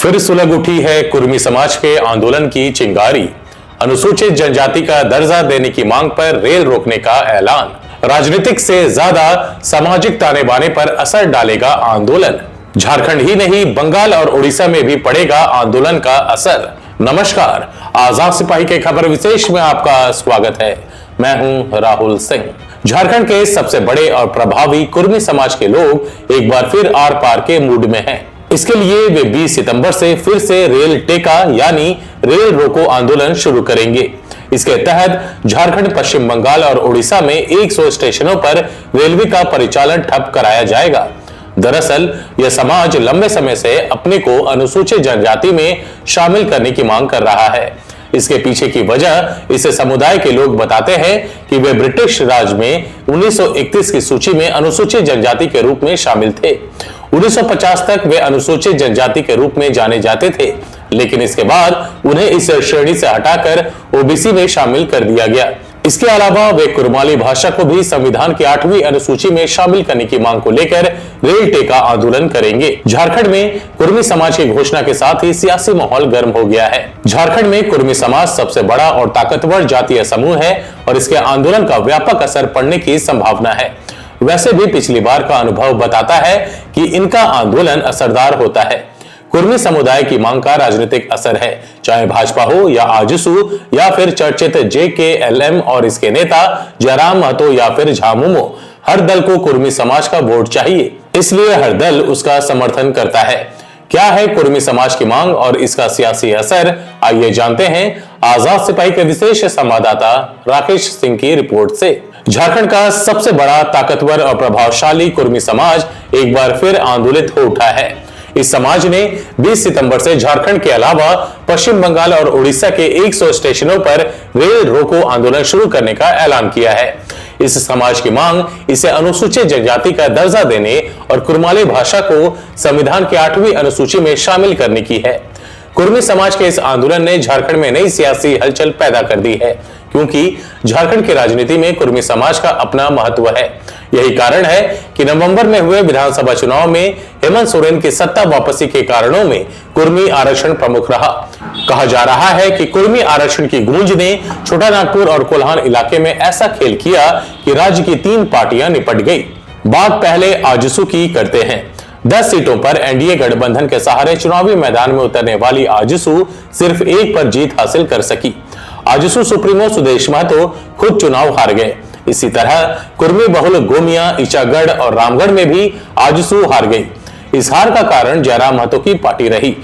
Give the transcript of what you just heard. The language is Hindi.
फिर सुलग उठी है कुर्मी समाज के आंदोलन की चिंगारी। अनुसूचित जनजाति का दर्जा देने की मांग पर रेल रोकने का ऐलान। राजनीतिक से ज्यादा सामाजिक ताने बाने पर असर डालेगा आंदोलन। झारखंड ही नहीं बंगाल और उड़ीसा में भी पड़ेगा आंदोलन का असर। नमस्कार, आजाद सिपाही के खबर विशेष में आपका स्वागत है। मैं हूं राहुल सिंह। झारखंड के सबसे बड़े और प्रभावी कुर्मी समाज के लोग एक बार फिर आर पार के मूड में हैं। इसके लिए वे 20 सितंबर से फिर से रेल टेका यानी रेल रोको आंदोलन शुरू करेंगे। इसके तहत झारखंड, पश्चिम बंगाल और उड़ीसा में 100 स्टेशनों पर रेलवे का परिचालन ठप कराया जाएगा। दरअसल यह समाज लंबे समय से अपने को अनुसूचित जनजाति में शामिल करने की मांग कर रहा है। इसके पीछे की वजह इस समुदाय के लोग बताते हैं कि वे ब्रिटिश राज में 1931 की सूची में अनुसूचित जनजाति के रूप में शामिल थे। 1950 तक वे अनुसूचित जनजाति के रूप में जाने जाते थे, लेकिन इसके बाद उन्हें इस श्रेणी से हटाकर ओबीसी में शामिल कर दिया गया। इसके अलावा वे कुरमाली भाषा को भी संविधान की 8वीं अनुसूची में शामिल करने की मांग को लेकर रेल टेका आंदोलन करेंगे। झारखंड में कुर्मी समाज की घोषणा के साथ ही सियासी माहौल गर्म हो गया है। झारखंड में कुर्मी समाज सबसे बड़ा और ताकतवर जातीय समूह है और इसके आंदोलन का व्यापक असर पड़ने की संभावना है। वैसे भी पिछली बार का अनुभव बताता है कि इनका आंदोलन असरदार होता है। कुर्मी समुदाय की मांग का राजनीतिक असर है, चाहे भाजपा हो या आजसू या फिर चर्चित जेकेएलएम और इसके नेता जयराम महतो या फिर झामुमो। हर दल को कुर्मी समाज का वोट चाहिए, इसलिए हर दल उसका समर्थन करता है। क्या है कुर्मी समाज की मांग और इसका सियासी असर, आइए जानते हैं आजाद सिपाही के विशेष संवाददाता राकेश सिंह की रिपोर्ट से। झारखंड का सबसे बड़ा, ताकतवर और प्रभावशाली कुर्मी समाज एक बार फिर आंदोलित हो उठा है। इस समाज ने 20 सितंबर से झारखंड के अलावा पश्चिम बंगाल और उड़ीसा के 100 स्टेशनों पर रेल रोको आंदोलन शुरू करने का ऐलान किया है। इस समाज की मांग इसे अनुसूचित जनजाति का दर्जा देने और कुरमाली भाषा को संविधान की 8वीं अनुसूची में शामिल करने की है। कुर्मी समाज के इस आंदोलन ने झारखंड में नई सियासी हलचल पैदा कर दी है, क्योंकि झारखंड की राजनीति में कुर्मी समाज का अपना महत्व है। यही कारण है कि नवंबर में हुए विधानसभा चुनाव में हेमंत सोरेन की सत्ता वापसी के कारणों में कुर्मी आरक्षण प्रमुख रहा। कहा जा रहा है कि कुर्मी आरक्षण की गूंज ने छोटा नागपुर और कोल्हान इलाके में ऐसा खेल किया कि राज्य की 3 पार्टियां निपट गई। बात पहले आजसू की करते हैं। 10 सीटों पर एनडीए गठबंधन के सहारे चुनावी मैदान में उतरने वाली आजसू सिर्फ 1 पर जीत हासिल कर सकी। आजसू सुप्रीमो सुदेश महतो खुद चुनाव हार गए। इसी तरह कुर्मी बहुल गोमिया, ईचागढ़ और रामगढ़ में भी आजसू हार गई। इस हार का कारण जयराम महतो की पार्टी रही।